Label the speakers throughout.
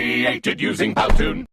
Speaker 1: created using Powtoon.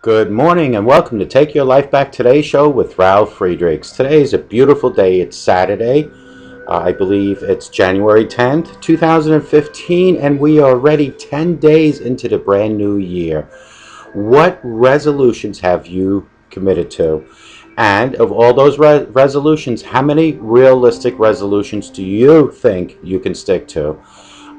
Speaker 2: Good morning and welcome to Take Your Life Back Today show with Ralph Friedrichs. Today is a beautiful day. It's Saturday. I believe it's January 10th, 2015, and we are already 10 days into the brand new year. What resolutions have you committed to? And of all those resolutions, how many realistic resolutions do you think you can stick to?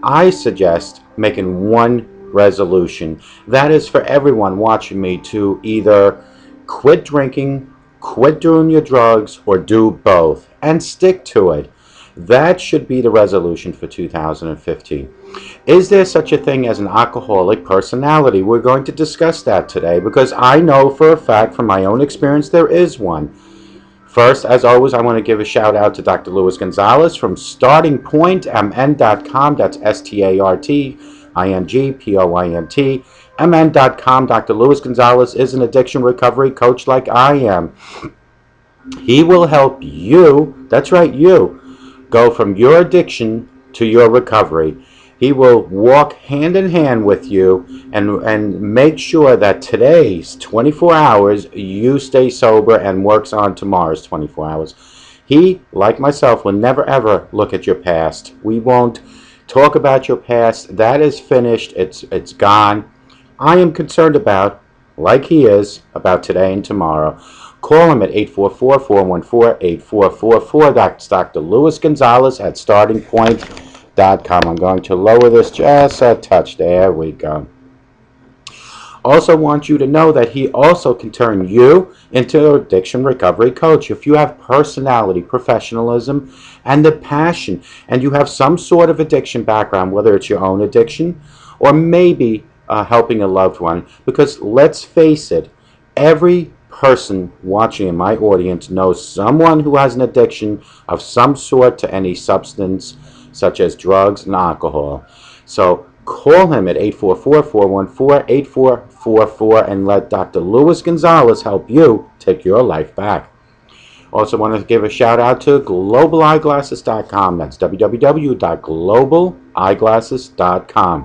Speaker 2: I suggest making one resolution. That is for everyone watching me to either quit drinking, quit doing your drugs, or do both and stick to it. That should be the resolution for 2015. Is there such a thing as an alcoholic personality? We're going to discuss that today because I know for a fact from my own experience there is one. First, as always, I want to give a shout out to Dr. Luis Gonzalez from startingpointmn.com. That's startingpointmn.com. Dr. Luis Gonzalez is an addiction recovery coach like I am. He will help you, that's right, you, go from your addiction to your recovery. He will walk hand in hand with you and make sure that today's 24 hours you stay sober and works on tomorrow's 24 hours. He, like myself, will never ever look at your past. We won't talk about your past. That is finished. It's gone. I am concerned about, like he is, about today and tomorrow. Call him at 844-414-8444. That's Dr. Luis Gonzalez at startingpoint.com. I'm going to lower this just a touch. There we go. Also want you to know that he also can turn you into an addiction recovery coach. If you have personality, professionalism, and the passion, and you have some sort of addiction background, whether it's your own addiction or maybe helping a loved one, because let's face it, every person watching in my audience knows someone who has an addiction of some sort to any substance, such as drugs and alcohol. So call him at 844-414-8444 and let Dr. Luis Gonzalez help you take your life back. Also want to give a shout out to globalayeglasses.com. That's www.globalayeglasses.com,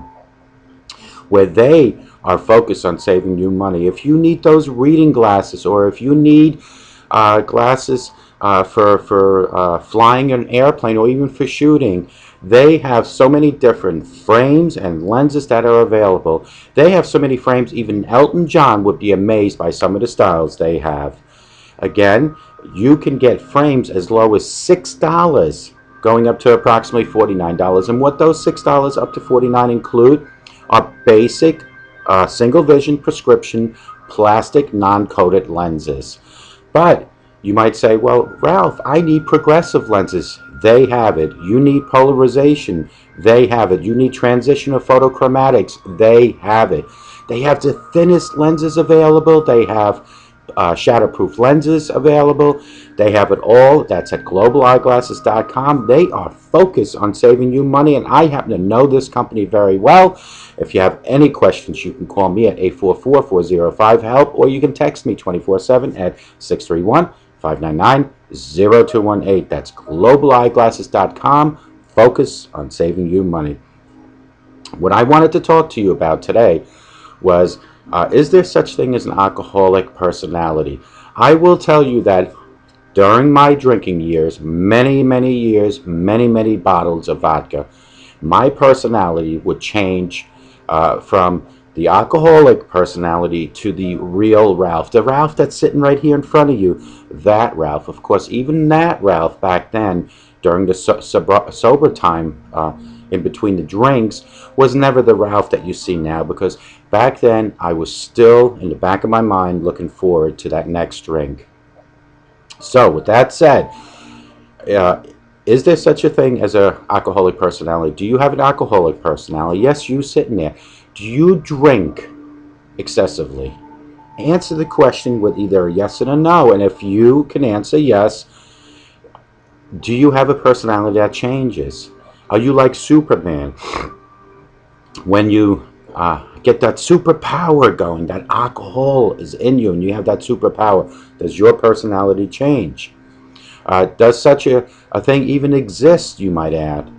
Speaker 2: where they are focused on saving you money. If you need those reading glasses, or if you need glasses for flying an airplane or even for shooting, they have so many different frames and lenses that are available. They have so many frames, even Elton John would be amazed by some of the styles they have. Again, you can get frames as low as $6, going up to approximately $49. And what those $6 up to $49 include are basic single vision prescription plastic non-coated lenses. But you might say, well, Ralph, I need progressive lenses. They have it. You need polarization. They have it. You need transitional photochromatics. They have it. They have the thinnest lenses available. They have shatterproof lenses available. They have it all. That's at globalayeglasses.com. They are focused on saving you money, and I happen to know this company very well. If you have any questions, you can call me at 844-405-HELP, or you can text me 24/7 at 631-599-0218. That's globalayeglasses.com. Focus on saving you money. What I wanted to talk to you about today was, is there such thing as an alcoholic personality? I will tell you that during my drinking years, many years, many bottles of vodka, my personality would change from the alcoholic personality to the real Ralph. The Ralph that's sitting right here in front of you. That Ralph. Of course, even that Ralph back then, during the sober time, in between the drinks, was never the Ralph that you see now, because back then I was still in the back of my mind looking forward to that next drink. So with that said, is there such a thing as an alcoholic personality? Do you have an alcoholic personality? Yes, you sitting there. Do you drink excessively? Answer the question with either a yes and a no. And if you can answer yes, do you have a personality that changes? Are you like Superman? When you get that superpower going, that alcohol is in you and you have that superpower, does your personality change? Does such a thing even exist, you might add?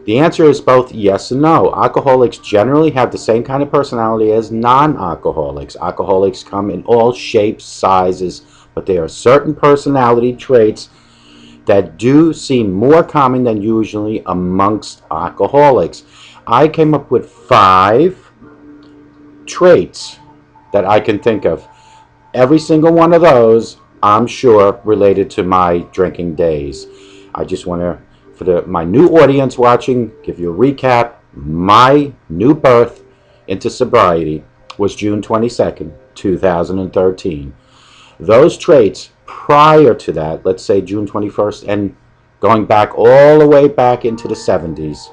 Speaker 2: The answer is both yes and no. Alcoholics generally have the same kind of personality as non-alcoholics. Alcoholics come in all shapes, sizes, but there are certain personality traits that do seem more common than usually amongst alcoholics. I came up with 5 traits that I can think of. Every single one of those, I'm sure, related to my drinking days. I just want to, for my new audience watching, give you a recap. My new birth into sobriety was June 22nd, 2013. Those traits prior to that, let's say June 21st, and going back all the way back into the 70s,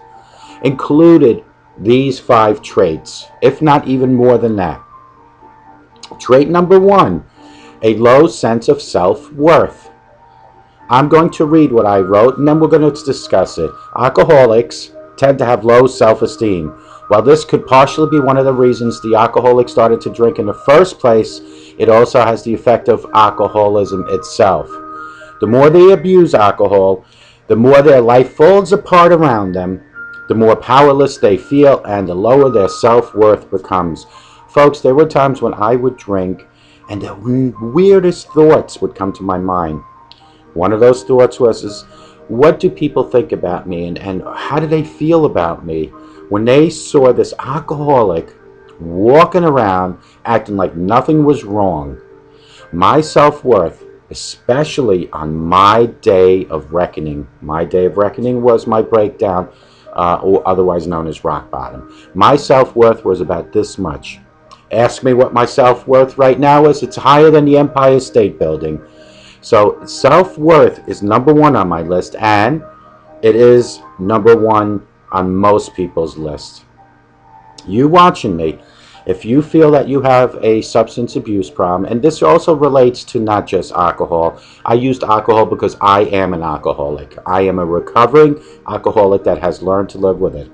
Speaker 2: included these 5 traits, if not even more than that. Trait number 1, a low sense of self-worth. I'm going to read what I wrote, and then we're going to discuss it. Alcoholics tend to have low self-esteem. While this could partially be one of the reasons the alcoholic started to drink in the first place, it also has the effect of alcoholism itself. The more they abuse alcohol, the more their life falls apart around them, the more powerless they feel, and the lower their self-worth becomes. Folks, there were times when I would drink, and the weirdest thoughts would come to my mind. One of those thoughts was, what do people think about me, and how do they feel about me when they saw this alcoholic walking around acting like nothing was wrong? My self-worth, especially on my day of reckoning. My day of reckoning was my breakdown, or otherwise known as rock bottom. My self-worth was about this much. Ask me what my self-worth right now is. It's higher than the Empire State Building. So self-worth is number 1 on my list, and it is number 1 on most people's list. You watching me, if you feel that you have a substance abuse problem, and this also relates to not just alcohol. I used alcohol because I am an alcoholic. I am a recovering alcoholic that has learned to live with it.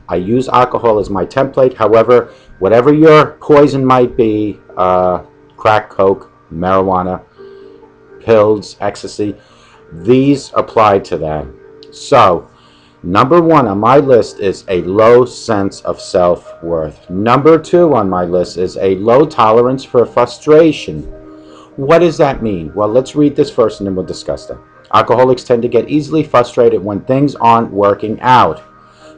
Speaker 2: I use alcohol as my template. However, whatever your poison might be, crack, coke, marijuana, pills, ecstasy, these apply to that. So, number 1 on my list is a low sense of self-worth. Number 2 on my list is a low tolerance for frustration. What does that mean? Well, let's read this first and then we'll discuss that. Alcoholics tend to get easily frustrated when things aren't working out.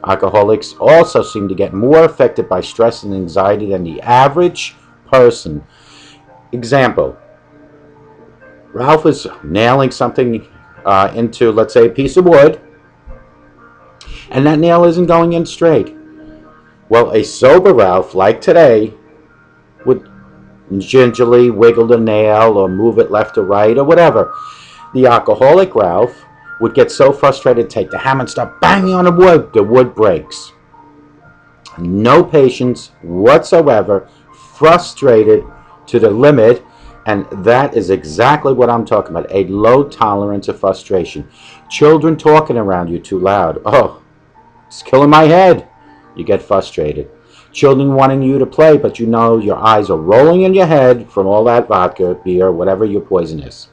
Speaker 2: Alcoholics also seem to get more affected by stress and anxiety than the average person. Example, Ralph is nailing something into, let's say, a piece of wood, and that nail isn't going in straight. Well, a sober Ralph, like today, would gingerly wiggle the nail or move it left or right or whatever. The alcoholic Ralph would get so frustrated, take the hammer and start banging on the wood breaks. No patience whatsoever, frustrated to the limit. And that is exactly what I'm talking about, a low tolerance of frustration. Children talking around you too loud. Oh, it's killing my head. You get frustrated. Children wanting you to play, but you know your eyes are rolling in your head from all that vodka, beer, whatever your poison is.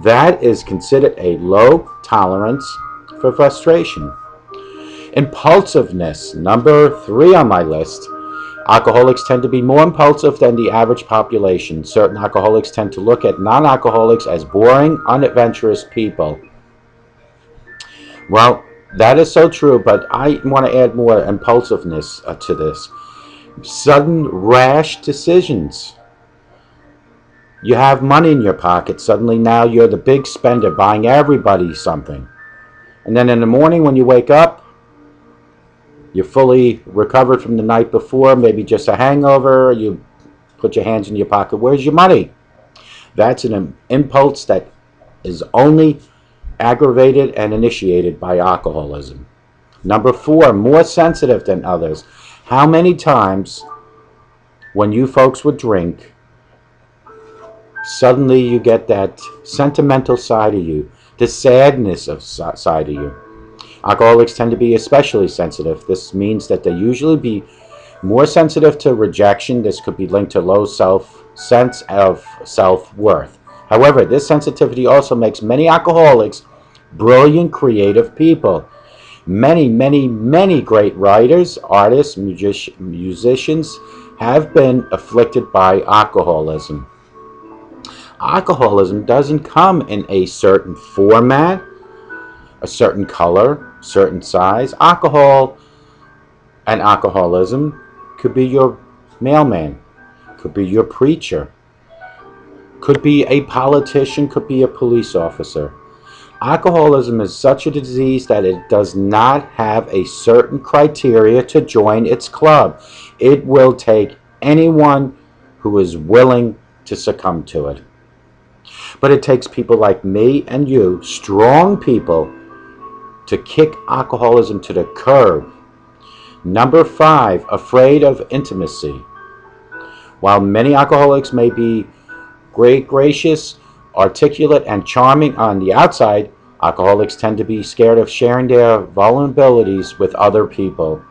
Speaker 2: That is considered a low tolerance for frustration. Impulsiveness, number 3 on my list. Alcoholics tend to be more impulsive than the average population. Certain alcoholics tend to look at non-alcoholics as boring, unadventurous people. Well, that is so true, but I want to add more impulsiveness to this. Sudden, rash decisions. You have money in your pocket. Suddenly now you're the big spender, buying everybody something. And then in the morning when you wake up, you're fully recovered from the night before, maybe just a hangover, you put your hands in your pocket. Where's your money? That's an impulse that is only aggravated and initiated by alcoholism. Number 4, more sensitive than others. How many times when you folks would drink, suddenly you get that sentimental side of you, the sadness of side of you? Alcoholics tend to be especially sensitive. This means that they usually be more sensitive to rejection. This could be linked to low sense of self-worth. However, this sensitivity also makes many alcoholics brilliant, creative people. Many, many, many great writers, artists, musicians have been afflicted by alcoholism. Alcoholism doesn't come in a certain format, a certain color, certain size. Alcohol and alcoholism could be your mailman, could be your preacher, could be a politician, could be a police officer. Alcoholism is such a disease that it does not have a certain criteria to join its club. It will take anyone who is willing to succumb to it. But it takes people like me and you, strong people, to kick alcoholism to the curb. Number 5, afraid of intimacy. While many alcoholics may be great, gracious, articulate, and charming on the outside, alcoholics tend to be scared of sharing their vulnerabilities with other people.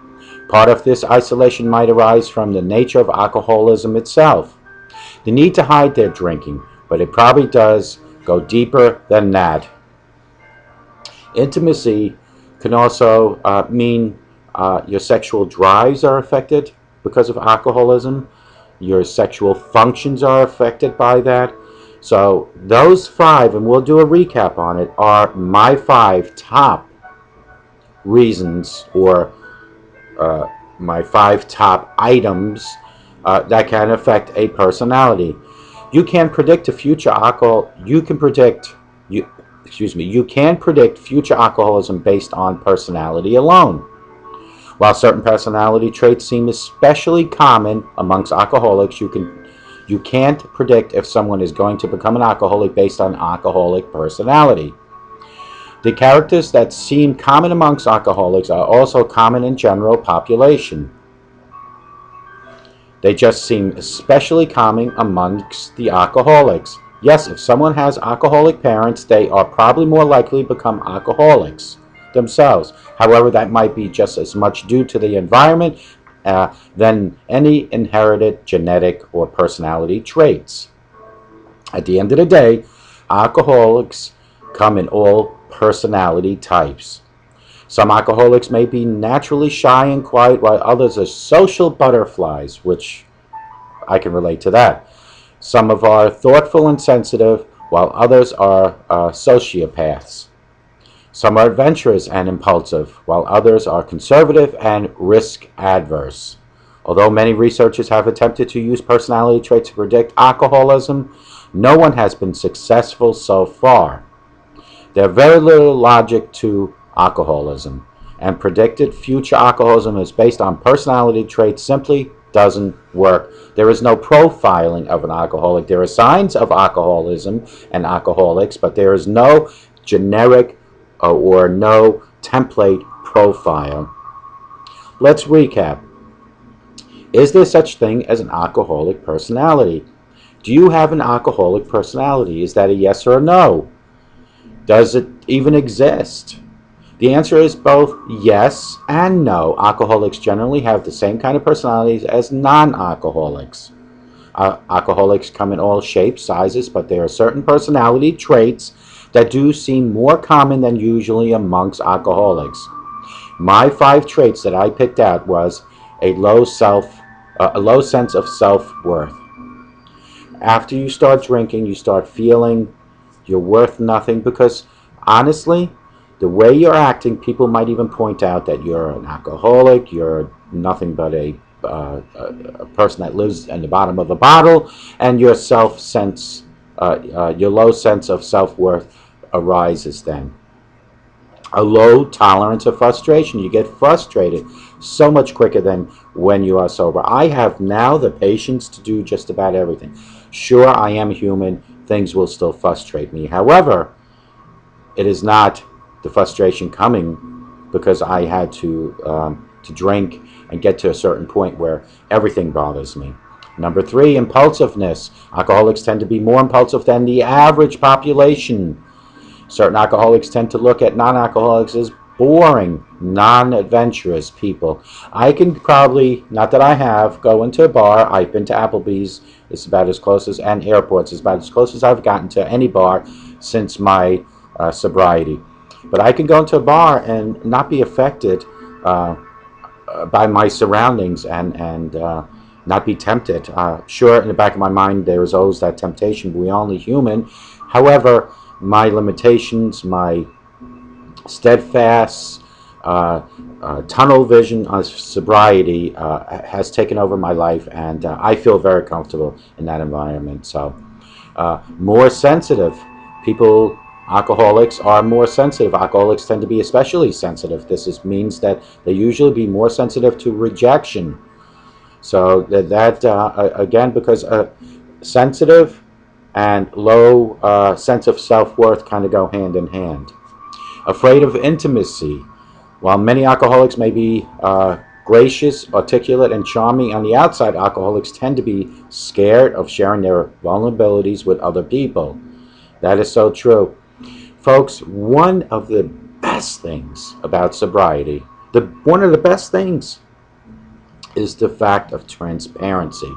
Speaker 2: Part of this isolation might arise from the nature of alcoholism itself. The need to hide their drinking, but it probably does go deeper than that. Intimacy can also mean your sexual drives are affected because of alcoholism. Your sexual functions are affected by that. So those 5, and we'll do a recap on it, are my 5 top reasons, or my 5 top items that can affect a personality. You can predict a future alcohol. You can predict future alcoholism based on personality alone. While certain personality traits seem especially common amongst alcoholics, you can't predict if someone is going to become an alcoholic based on alcoholic personality. The characters that seem common amongst alcoholics are also common in general population. They just seem especially common amongst the alcoholics. Yes, if someone has alcoholic parents, they are probably more likely to become alcoholics themselves. However, that might be just as much due to the environment than any inherited genetic or personality traits. At the end of the day, alcoholics come in all personality types. Some alcoholics may be naturally shy and quiet, while others are social butterflies, which I can relate to that. Some are thoughtful and sensitive, while others are sociopaths. Some are adventurous and impulsive, while others are conservative and risk-adverse. Although many researchers have attempted to use personality traits to predict alcoholism, no one has been successful so far. There is very little logic to alcoholism, and predicted future alcoholism is based on personality traits simply doesn't work. There is no profiling of an alcoholic. There are signs of alcoholism and alcoholics, but there is no generic or no template profile. Let's recap. Is there such thing as an alcoholic personality? Do you have an alcoholic personality? Is that a yes or a no? Does it even exist? The answer is both yes and no. Alcoholics generally have the same kind of personalities as non-alcoholics. Alcoholics come in all shapes, sizes, but there are certain personality traits that do seem more common than usually amongst alcoholics. My 5 traits that I picked out was a low sense of self-worth. After you start drinking, you start feeling you're worth nothing, because honestly, the way you're acting, people might even point out that you're an alcoholic, you're nothing but a person that lives in the bottom of a bottle, and your low sense of self-worth arises then. A low tolerance of frustration. You get frustrated so much quicker than when you are sober. I have now the patience to do just about everything. Sure, I am human. Things will still frustrate me. However, it is not the frustration coming because I had to drink and get to a certain point where everything bothers me. Number 3, impulsiveness. Alcoholics tend to be more impulsive than the average population. Certain alcoholics tend to look at non-alcoholics as boring, non-adventurous people. I can probably, not that I have, go into a bar. I've been to Applebee's. It's about as close as, and airports. It's about as close as I've gotten to any bar since my sobriety. But I can go into a bar and not be affected by my surroundings and not be tempted. Sure, in the back of my mind, there is always that temptation. We're only human. However, my limitations, my steadfast tunnel vision of sobriety has taken over my life, and I feel very comfortable in that environment. So, more sensitive people. Alcoholics are more sensitive. Alcoholics tend to be especially sensitive. This means that they usually be more sensitive to rejection. So that again, because sensitive and low sense of self-worth kind of go hand in hand. Afraid of intimacy. While many alcoholics may be gracious, articulate, and charming on the outside, alcoholics tend to be scared of sharing their vulnerabilities with other people. That is so true. Folks, one of the best things about sobriety, one of the best things is the fact of transparency.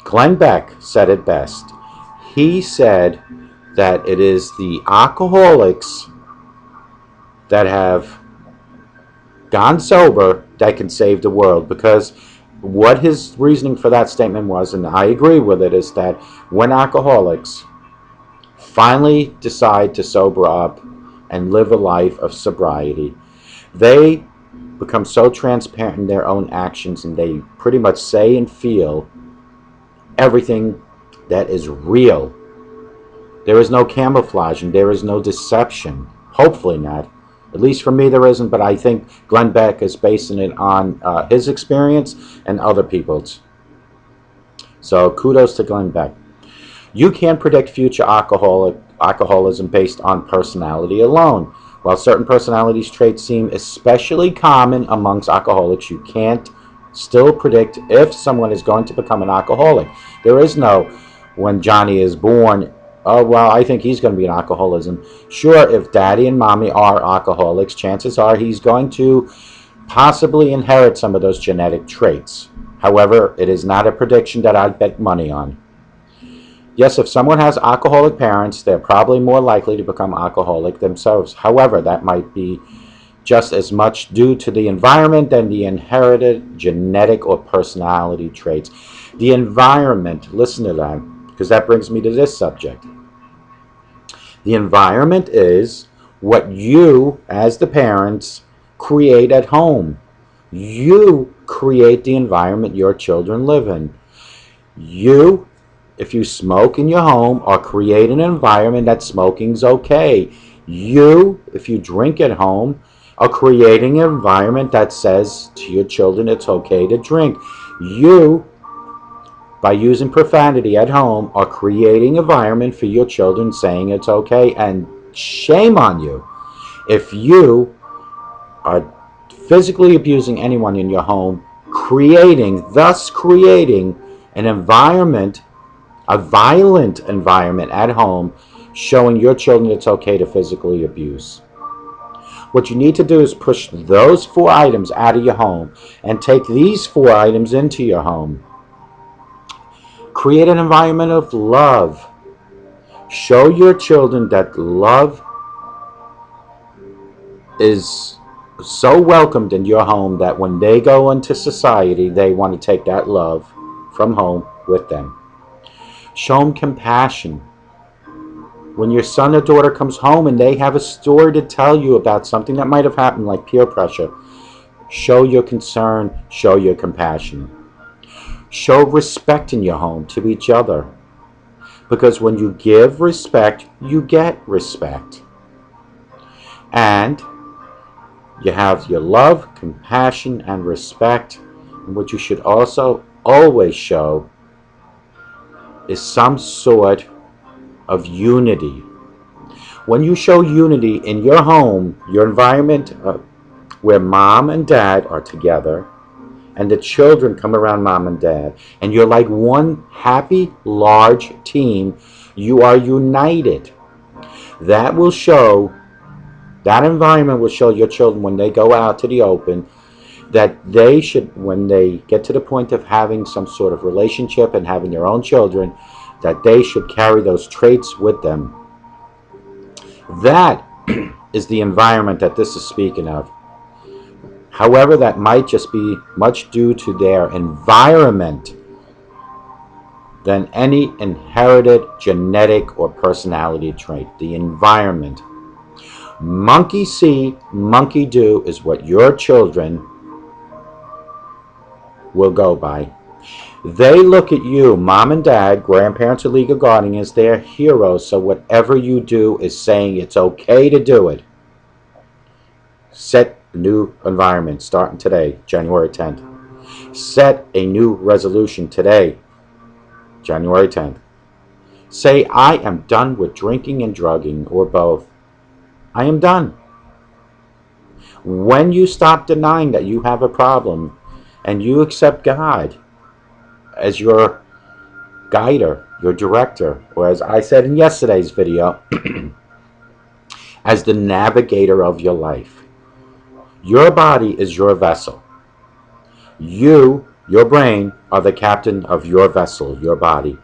Speaker 2: Glenn Beck said it best. He said that it is the alcoholics that have gone sober that can save the world, because what his reasoning for that statement was, and I agree with it, is that when alcoholics finally decide to sober up and live a life of sobriety, they become so transparent in their own actions, and they pretty much say and feel everything that is real. There is no camouflaging, there is no deception. Hopefully not. At least for me there isn't, but I think Glenn Beck is basing it on his experience and other people's. So kudos to Glenn Beck. You can't predict future alcoholism based on personality alone. While certain personality traits seem especially common amongst alcoholics, you can't still predict if someone is going to become an alcoholic. There is no, when Johnny is born, oh, well, I think he's going to be an alcoholism. Sure, if daddy and mommy are alcoholics, chances are he's going to possibly inherit some of those genetic traits. However, it is not a prediction that I'd bet money on. Yes, if someone has alcoholic parents, they're probably more likely to become alcoholic themselves. However, that might be just as much due to the environment than the inherited genetic or personality traits. The environment, listen to that, because that brings me to this subject. The environment is what you, as the parents, create at home. You create the environment your children live in. You, if you smoke in your home, are creating an environment that smoking's okay. You, if you drink at home, are creating an environment that says to your children it's okay to drink. You, by using profanity at home, are creating an environment for your children saying it's okay, and shame on you if you are physically abusing anyone in your home, thus creating an environment, a violent environment at home, showing your children it's okay to physically abuse. What you need to do is push those 4 items out of your home and take these 4 items into your home. Create an environment of love. Show your children that love is so welcomed in your home that when they go into society, they want to take that love from home with them. Show them compassion. When your son or daughter comes home and they have a story to tell you about something that might have happened, like peer pressure, show your concern, show your compassion. Show respect in your home to each other. Because when you give respect, you get respect. And you have your love, compassion, and respect. And what you should also always show is some sort of unity. When you show unity in your home, your environment where mom and dad are together, and the children come around mom and dad, and you're like one happy, large team, you are united. That environment will show your children when they go out to the open that they should, when they get to the point of having some sort of relationship and having their own children, that they should carry those traits with them. That is the environment that this is speaking of. However, that might just be much due to their environment than any inherited genetic or personality trait. The environment. Monkey see, monkey do is what your children will go by. They look at you, mom and dad, grandparents or legal guardian, as their heroes, so whatever you do is saying it's okay to do it. Set a new environment starting today, January 10th. Set a new resolution today, January 10th. Say, I am done with drinking and drugging, or both. I am done. When you stop denying that you have a problem and you accept God as your guider, your director, or as I said in yesterday's video, as the navigator of your life. Your body is your vessel. You, your brain, are the captain of your vessel, your body.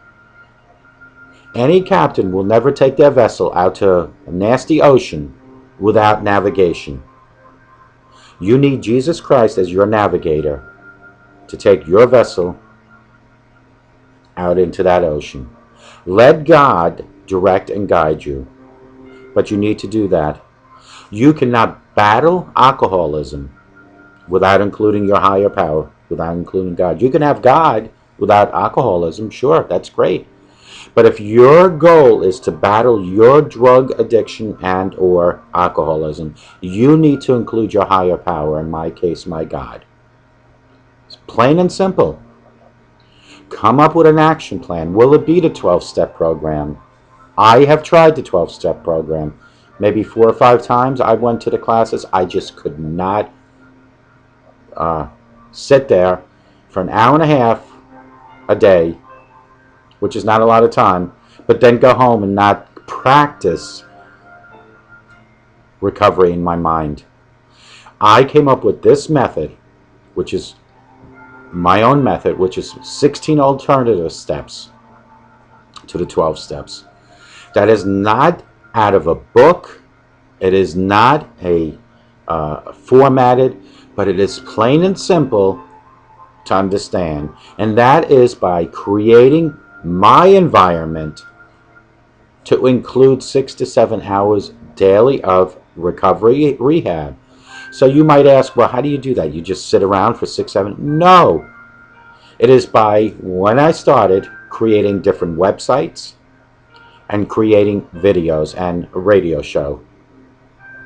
Speaker 2: Any captain will never take their vessel out to a nasty ocean without navigation. You need Jesus Christ as your navigator to take your vessel out into that ocean. Let God direct and guide you. But you need to do that. You cannot battle alcoholism without including your higher power, without including God. You can have God without alcoholism, sure, that's great. But if your goal is to battle your drug addiction and or alcoholism, you need to include your higher power, in my case, my God. It's plain and simple. Come up with an action plan. Will it be the 12-step program? I have tried the 12-step program. Maybe 4 or 5 times I went to the classes. I just could not sit there for an hour and a half a day, which is not a lot of time, but then go home and not practice recovery in my mind. I came up with this method, which is my own method, which is 16 alternative steps to the 12 steps. That is not out of a book. It is not a formatted, but it is plain and simple to understand. And that is by creating my environment to include 6 to 7 hours daily of recovery rehab. So you might ask, well, how do you do that? You just sit around for 6, 7? No. It is by, when I started, creating different websites and creating videos and a radio show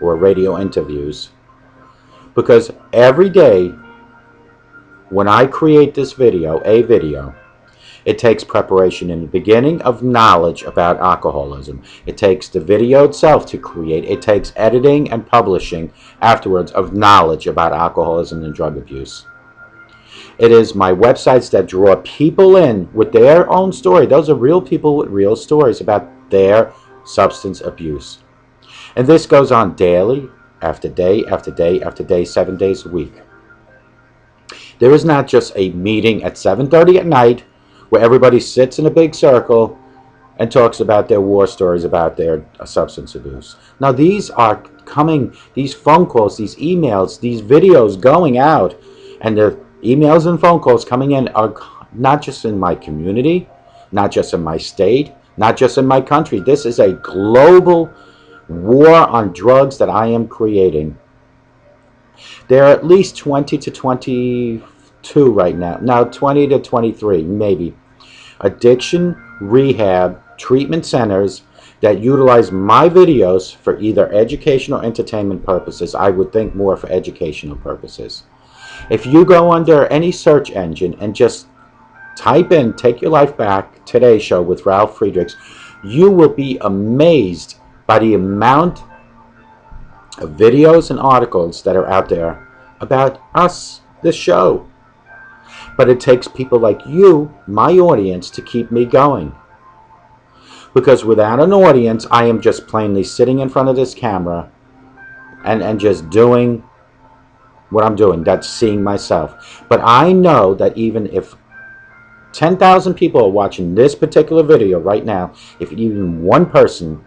Speaker 2: or radio interviews. Because every day when I create this video, it takes preparation in the beginning of knowledge about alcoholism. It takes the video itself to create. It takes editing and publishing afterwards of knowledge about alcoholism and drug abuse. It is my websites that draw people in with their own story. Those are real people with real stories about their substance abuse. And this goes on daily, after day, after day, after day, 7 days a week. There is not just a meeting at 7:30 at night where everybody sits in a big circle and talks about their war stories about their substance abuse. Now these are coming, these phone calls, these emails, these videos going out, and the emails and phone calls coming in are not just in my community, not just in my state, not just in my country. This is a global war on drugs that I am creating. There are at least 20 to 22 right now. Now 20 to 23, maybe. Addiction rehab treatment centers that utilize my videos for either educational or entertainment purposes. I would think more for educational purposes. If you go under any search engine and just type in Take Your Life Back Today Show with Ralph Friedrichs, you will be amazed by the amount of videos and articles that are out there about us, this show. But it takes people like you, my audience, to keep me going. Because without an audience, I am just plainly sitting in front of this camera and just doing what I'm doing. That's seeing myself. But I know that even if 10,000 people are watching this particular video right now, if even one person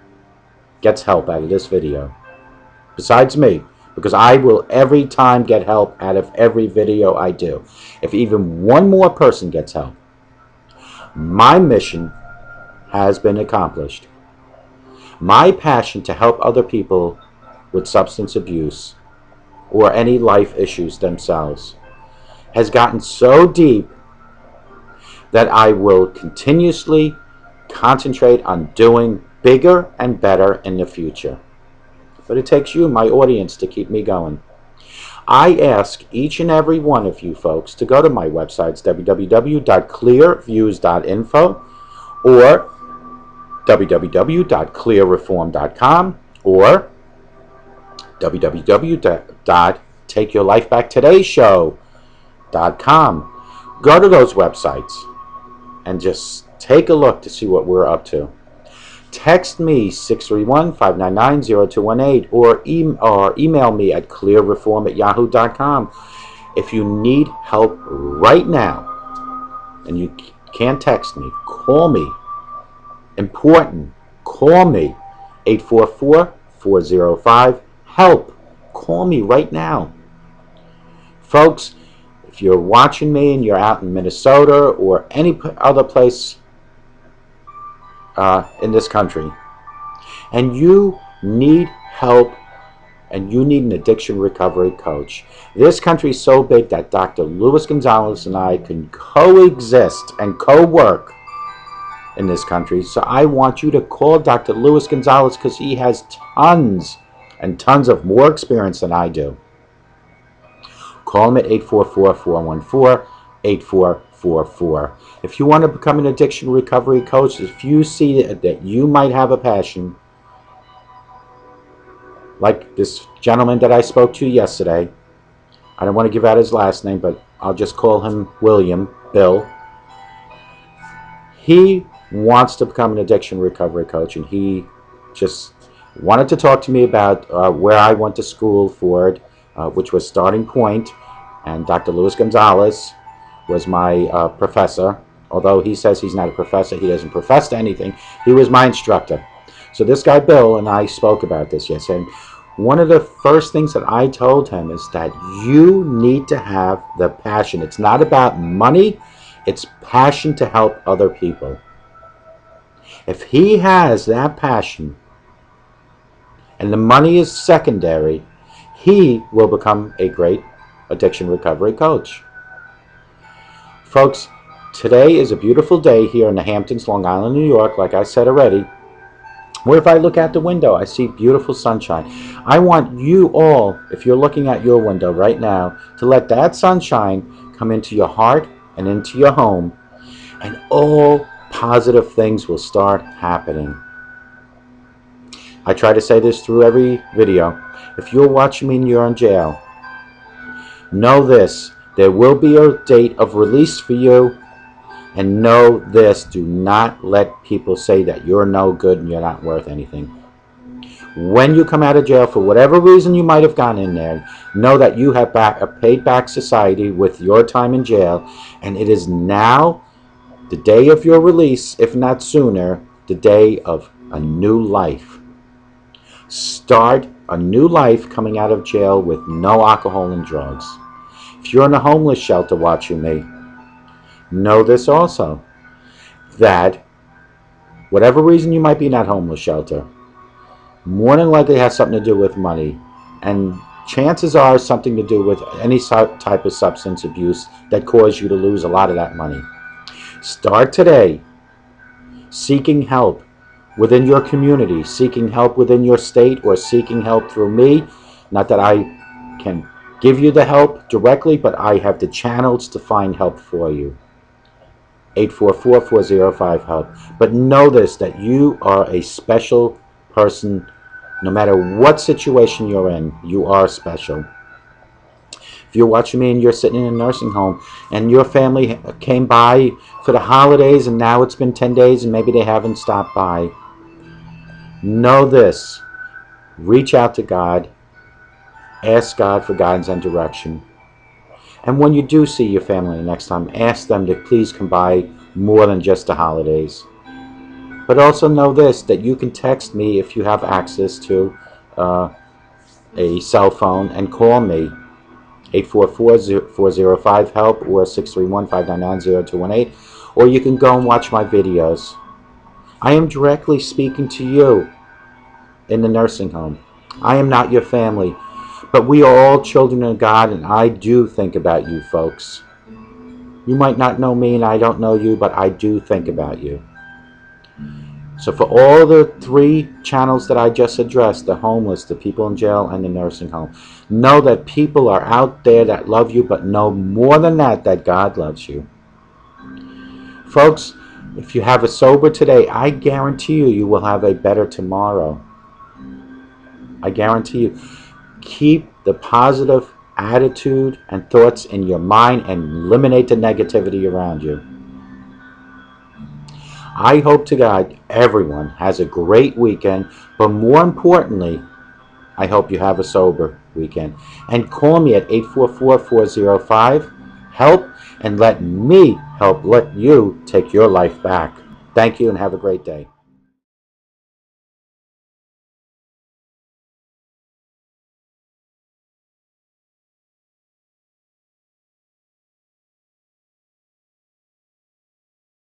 Speaker 2: gets help out of this video, besides me, because I will every time get help out of every video I do. If even one more person gets help, my mission has been accomplished. My passion to help other people with substance abuse or any life issues themselves has gotten so deep that I will continuously concentrate on doing bigger and better in the future. But it takes you, my audience, to keep me going. I ask each and every one of you folks to go to my websites, www.clearviews.info or www.clearreform.com or www.takeyourlifebacktodayShow.com. Go to those websites and just take a look to see what we're up to. Text me 631-599-0218 or email me at clearreform@yahoo.com. If you need help right now and you can't text me, call me. Important, call me 844-405-HELP. Call me right now. Folks, if you're watching me and you're out in Minnesota or any other place in this country, and you need help and you need an addiction recovery coach, this country is so big that Dr. Luis Gonzalez and I can coexist and co-work in this country. So I want you to call Dr. Luis Gonzalez because he has tons and tons of more experience than I do. Call him at 844-414-8444. If you want to become an addiction recovery coach, if you see that you might have a passion, like this gentleman that I spoke to yesterday, I don't want to give out his last name, but I'll just call him Bill. He wants to become an addiction recovery coach, and he just wanted to talk to me about where I went to school for it, which was Starting Point, and Dr. Luis Gonzalez was my professor. Although he says he's not a professor, he doesn't profess to anything. He was my instructor. So this guy Bill and I spoke about this yesterday. One of the first things that I told him is that you need to have the passion. It's not about money, it's passion to help other people. If he has that passion and the money is secondary, he will become a great addiction recovery coach. Folks, today is a beautiful day here in the Hamptons, Long Island, New York, like I said already, where if I look out the window, I see beautiful sunshine. I want you all, if you're looking at your window right now, to let that sunshine come into your heart and into your home, and all positive things will start happening. I try to say this through every video. If you're watching me and you're in jail, know this: there will be a date of release for you. And know this: do not let people say that you're no good and you're not worth anything. When you come out of jail, for whatever reason you might have gone in there, know that you have paid back society with your time in jail, and it is now the day of your release, if not sooner, the day of a new life. Start a new life coming out of jail with no alcohol and drugs. If you're in a homeless shelter watching me, know this also, that whatever reason you might be in that homeless shelter, more than likely has something to do with money, and chances are something to do with any type of substance abuse that caused you to lose a lot of that money. Start today seeking help within your community, seeking help within your state, or seeking help through me. Not that I can give you the help directly, but I have the channels to find help for you. 844-405-HELP. But know this, that you are a special person. No matter what situation you're in, you are special. If you're watching me and you're sitting in a nursing home and your family came by for the holidays and now it's been 10 days and maybe they haven't stopped by, know this: reach out to God, ask God for guidance and direction. And when you do see your family the next time, ask them to please come by more than just the holidays. But also know this, that you can text me if you have access to a cell phone and call me, 844-405-HELP or 631-599-0218, or you can go and watch my videos. I am directly speaking to you in the nursing home. I am not your family, but we are all children of God, and I do think about you folks. You might not know me and I don't know you, but I do think about you. So for all the 3 channels that I just addressed, the homeless, the people in jail, and the nursing home, know that people are out there that love you, but know more than that, that God loves you. Folks, if you have a sober today, I guarantee you, you will have a better tomorrow. I guarantee you. Keep the positive attitude and thoughts in your mind and eliminate the negativity around you. I hope to God everyone has a great weekend, but more importantly, I hope you have a sober weekend. And call me at 844-405-HELP and let me help let you take your life back. Thank you and have a great day.